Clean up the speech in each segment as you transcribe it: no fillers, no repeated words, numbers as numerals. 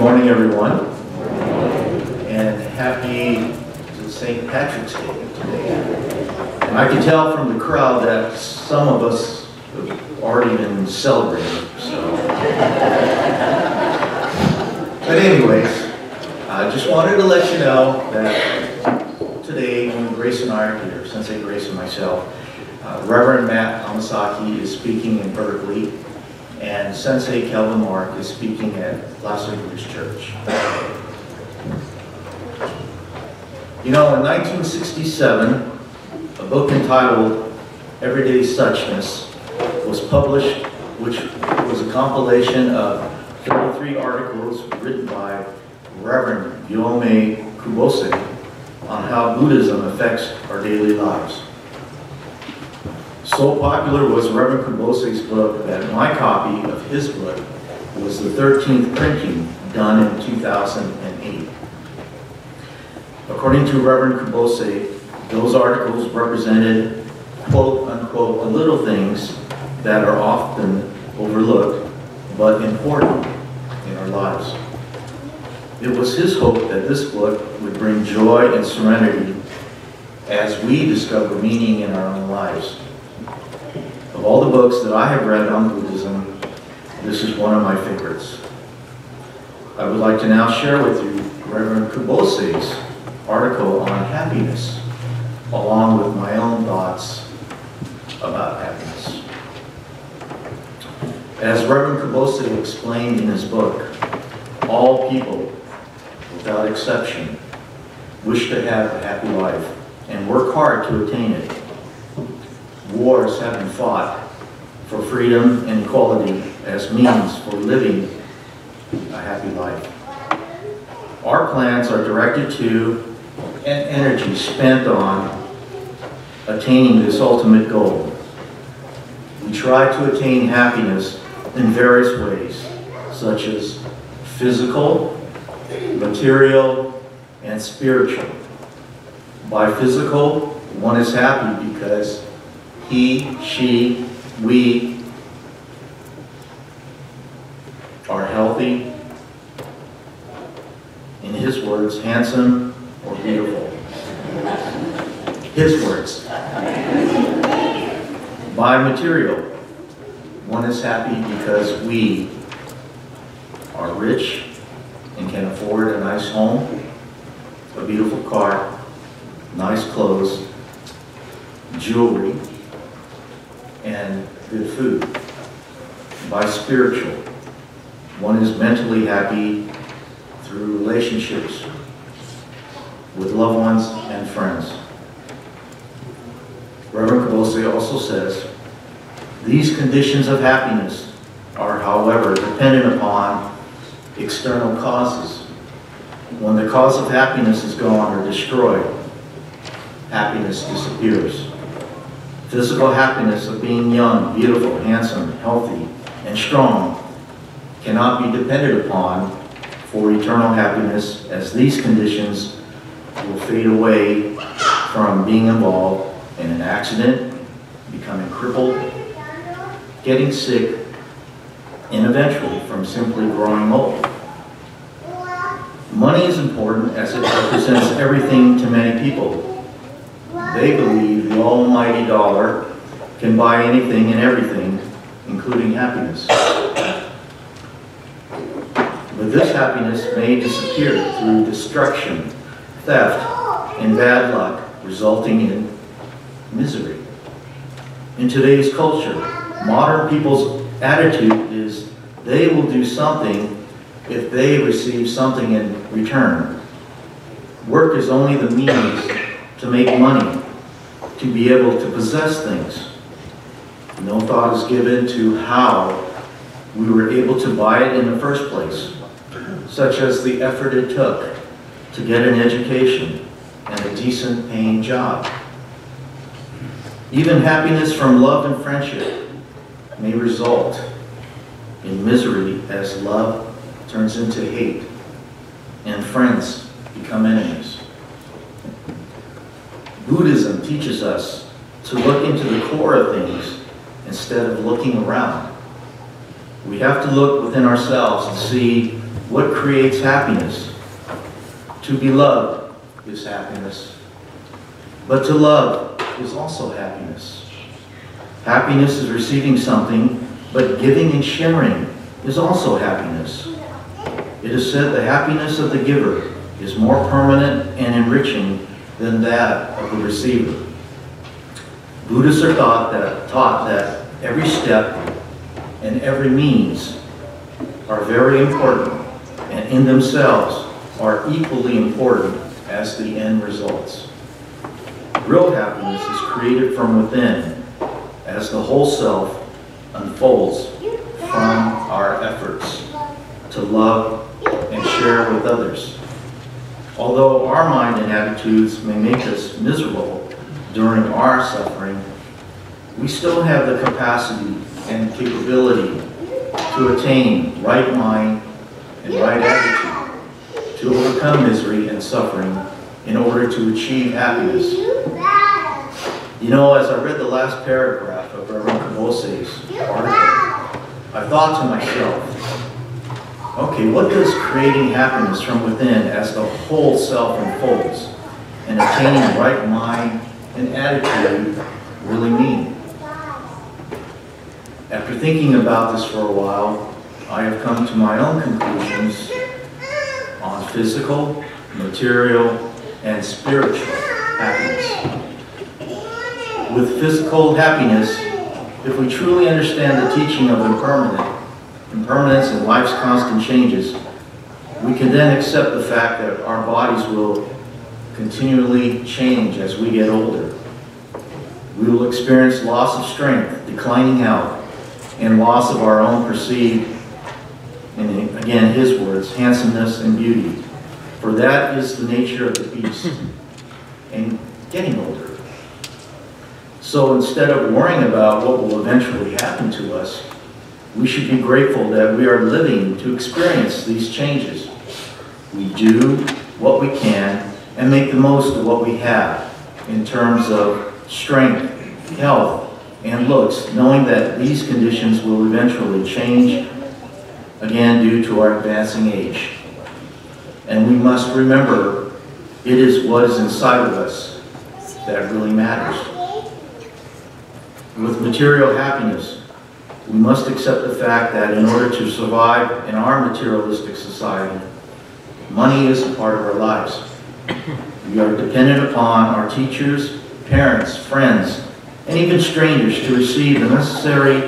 morning, everyone, and happy St. Patrick's Day today. And I can tell from the crowd that some of us have already been celebrating. So, but anyways, I just wanted to let you know that today, when Grace and I are here, Sensei Grace and myself, Reverend Matt Amasaki is speaking in Berkeley, and Sensei Kelvin Mark is speaking at Sacramento Buddhist Church. You know, in 1967, a book entitled Everyday Suchness was published, which was a compilation of 33 articles written by Reverend Gyomei Kubose on how Buddhism affects our daily lives. So popular was Reverend Kubose's book that my copy of his book was the 13th printing done in 2008. According to Reverend Kubose, those articles represented, quote unquote, the little things that are often overlooked but important in our lives. It was his hope that this book would bring joy and serenity as we discover meaning in our own lives. Of all the books that I have read on Buddhism, this is one of my favorites. I would like to now share with you Reverend Kubose's article on happiness, along with my own thoughts about happiness. As Reverend Kubose explained in his book, all people, without exception, wish to have a happy life and work hard to attain it. Wars have been fought for freedom and equality as means for living a happy life. Our plans are directed to and energy spent on attaining this ultimate goal. We try to attain happiness in various ways, such as physical, material, and spiritual. By physical, one is happy because he, she, we are healthy, in his words, handsome or beautiful. His words. By material, one is happy because we are rich and can afford a nice home, a beautiful car, nice clothes, jewelry, and good food. By spiritual, one is mentally happy through relationships with loved ones and friends. Reverend Kubose also says, these conditions of happiness are, however, dependent upon external causes. When the cause of happiness is gone or destroyed, happiness disappears. Physical happiness of being young, beautiful, handsome, healthy, and strong cannot be depended upon for eternal happiness, as these conditions will fade away from being involved in an accident, becoming crippled, getting sick, and eventually from simply growing old. Money is important as it represents everything to many people. They believe the almighty dollar can buy anything and everything, including happiness. But this happiness may disappear through destruction, theft, and bad luck, resulting in misery. In today's culture, modern people's attitude is they will do something if they receive something in return. Work is only the means to make money, to be able to possess things. No thought is given to how we were able to buy it in the first place, such as the effort it took to get an education and a decent paying job. Even happiness from love and friendship may result in misery as love turns into hate and friends become enemies. Buddhism teaches us to look into the core of things instead of looking around. We have to look within ourselves and see What creates happiness? To be loved is happiness. But to love is also happiness. Happiness is receiving something, but giving and sharing is also happiness. It is said the happiness of the giver is more permanent and enriching than that of the receiver. Buddhists are taught that every step and every means are very important and in themselves are equally important as the end results. Real happiness is created from within as the whole self unfolds from our efforts to love and share with others. Although our mind and attitudes may make us miserable during our suffering, we still have the capacity and capability to attain right mind and right attitude, to overcome misery and suffering in order to achieve happiness. You know, as I read the last paragraph of Reverend Kabosei's article, I thought to myself, okay, what does creating happiness from within as the whole self unfolds and attaining right mind and attitude really mean? After thinking about this for a while, I have come to my own conclusions on physical, material, and spiritual happiness. With physical happiness, if we truly understand the teaching of impermanence and life's constant changes, we can then accept the fact that our bodies will continually change as we get older. We will experience loss of strength, declining health, and loss of our own perceived, and again his words, handsomeness and beauty. For that is the nature of the beast and getting older. So instead of worrying about what will eventually happen to us, we should be grateful that we are living to experience these changes. We do what we can and make the most of what we have in terms of strength, health, and looks, knowing that these conditions will eventually change again due to our advancing age. And we must remember it is what is inside of us that really matters. With material happiness, we must accept the fact that in order to survive in our materialistic society, money is a part of our lives. We are dependent upon our teachers, parents, friends, and even strangers to receive the necessary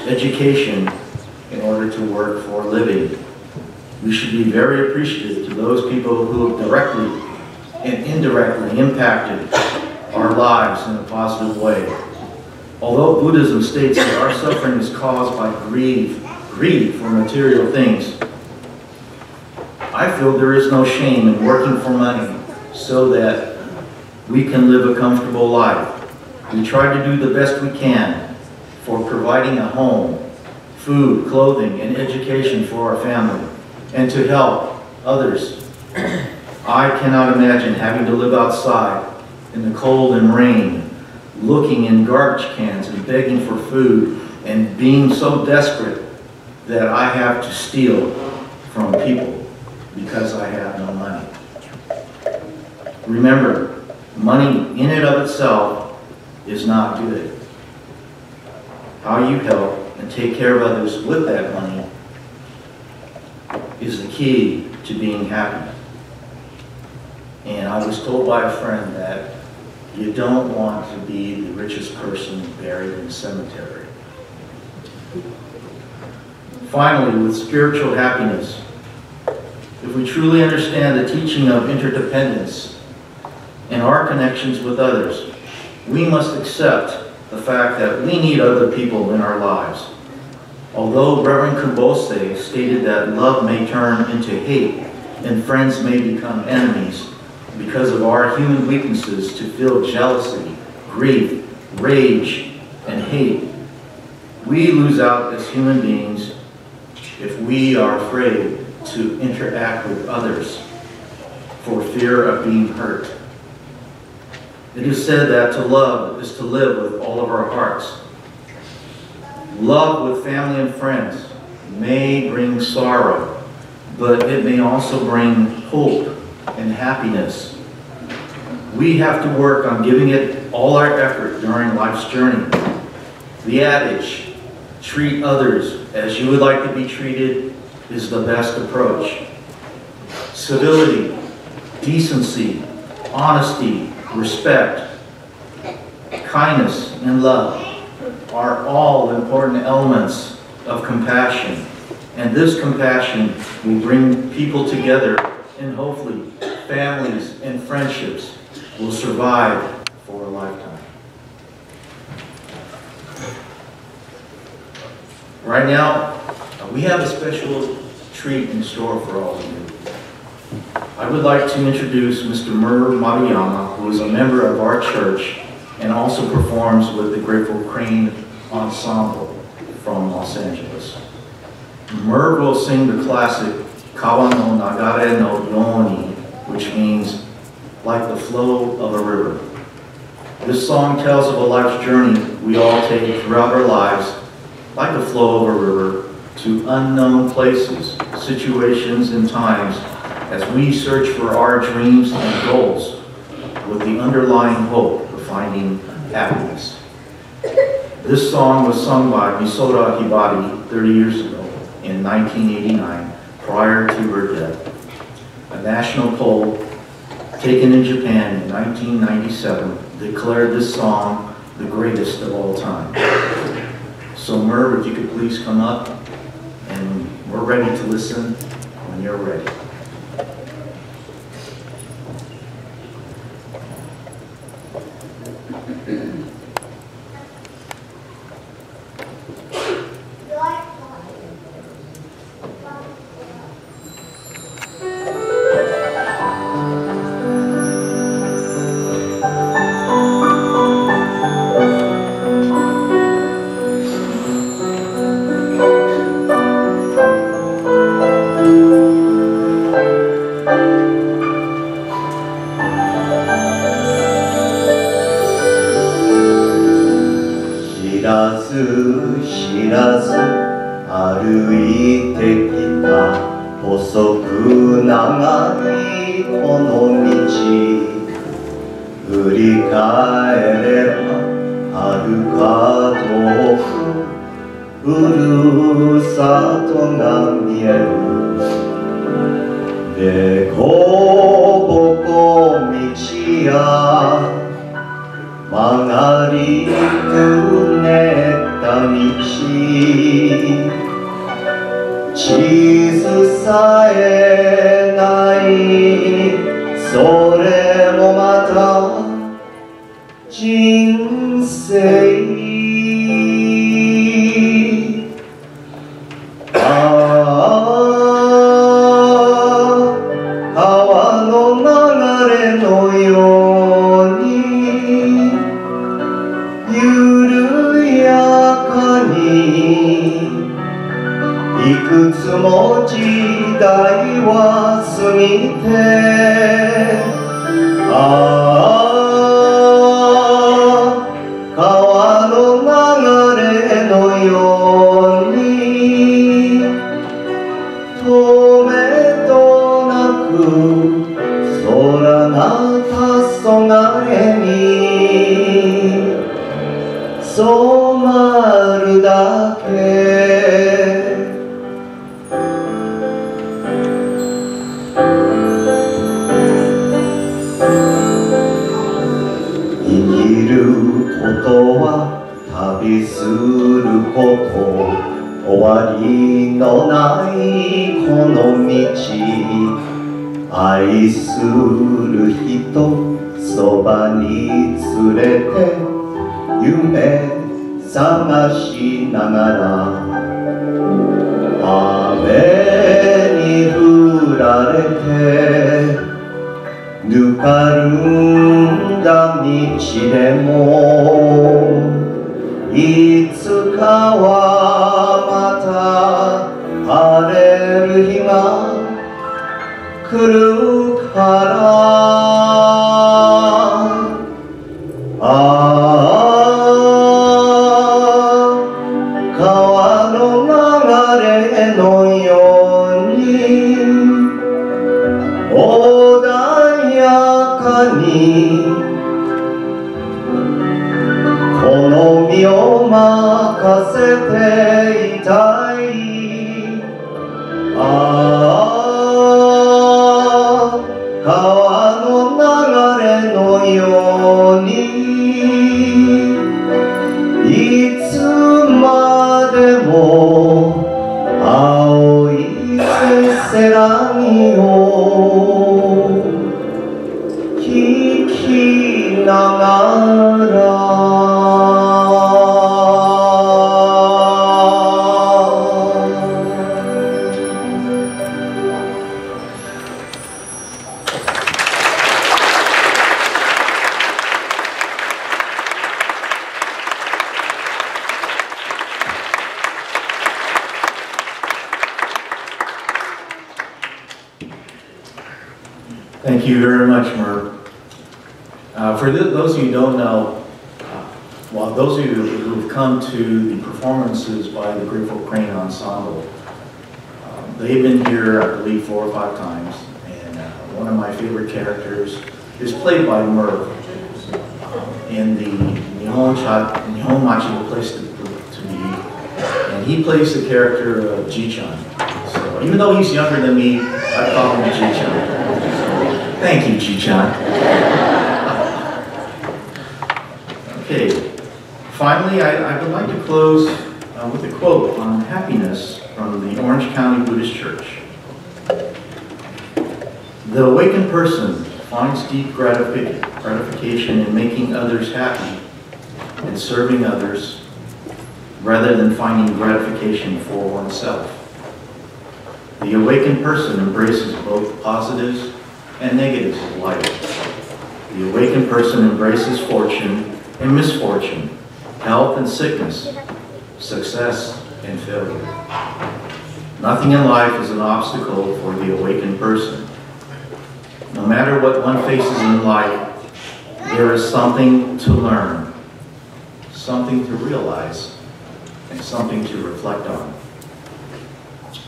education in order to work for a living. We should be very appreciative to those people who have directly and indirectly impacted our lives in a positive way. Although Buddhism states that our suffering is caused by greed for material things, I feel there is no shame in working for money so that we can live a comfortable life. We try to do the best we can for providing a home, food, clothing, and education for our family, and to help others. I cannot imagine having to live outside in the cold and rain, looking in garbage cans and begging for food, and being so desperate that I have to steal from people because I have no money. Remember, money in and of itself is not good. How you help and take care of others with that money is the key to being happy. And I was told by a friend that you don't want to be the richest person buried in a cemetery. Finally, with spiritual happiness, if we truly understand the teaching of interdependence and our connections with others, we must accept the fact that we need other people in our lives. Although Reverend Kabosei stated that love may turn into hate and friends may become enemies because of our human weaknesses to feel jealousy, grief, rage, and hate, we lose out as human beings if we are afraid to interact with others for fear of being hurt. It is said that to love is to live with all of our hearts. Love with family and friends may bring sorrow, but it may also bring hope and happiness. We have to work on giving it all our effort during life's journey. The adage, treat others as you would like to be treated, is the best approach. Civility, decency, honesty, respect, kindness, and love are all important elements of compassion. And this compassion will bring people together, and hopefully families and friendships will survive for a lifetime. Right now, we have a special treat in store for all of you. I would like to introduce Mr. Murr Maruyama, who is a member of our church and also performs with the Grateful Crane Ensemble from Los Angeles. Murr will sing the classic Kawa no Nagare no Yoni, which means like the flow of a river. This song tells of a life's journey we all take throughout our lives, like the flow of a river, to unknown places, situations, and times as we search for our dreams and goals with the underlying hope of finding happiness. This song was sung by Misora Hibari 30 years ago in 1989, prior to her death. A national poll taken in Japan in 1997 declared this song the greatest of all time. So Murr, if you could please come up, and we're ready to listen when you're ready. Kawa no nagare no yoni かせていたい。ああ、川の流れのようにいつまでも青いせせらぎを聞きながらThank you very much, Merv. For those of you who don't know, well, those of you who've come to the performances by the Grateful Crane Ensemble, they've been here, I believe, 4 or 5 times, and one of my favorite characters is played by Merv in the Nihon Machi, the place to be, and he plays the character of Ji-chan. So even though he's younger than me, I call him Ji-chan. Thank you, Ji-chan. Okay, finally, I would like to close with a quote on happiness from the Orange County Buddhist Church. The awakened person finds deep gratification in making others happy and serving others rather than finding gratification for oneself. The awakened person embraces both positives and negatives of life. The awakened person embraces fortune and misfortune, health and sickness, success and failure. Nothing in life is an obstacle for the awakened person. No matter what one faces in life, there is something to learn, something to realize, and something to reflect on.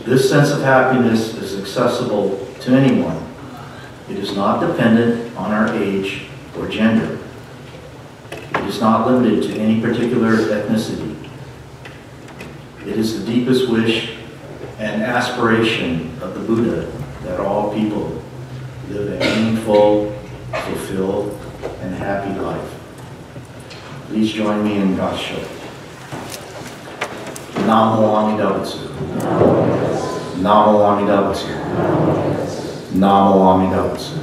This sense of happiness is accessible to anyone. It is not dependent on our age or gender. It is not limited to any particular ethnicity. It is the deepest wish and aspiration of the Buddha that all people live a meaningful, fulfilled, and happy life. Please join me in Gassho. Namo Amida Butsu. Namo Amida Butsu. Namo Amida Butsu.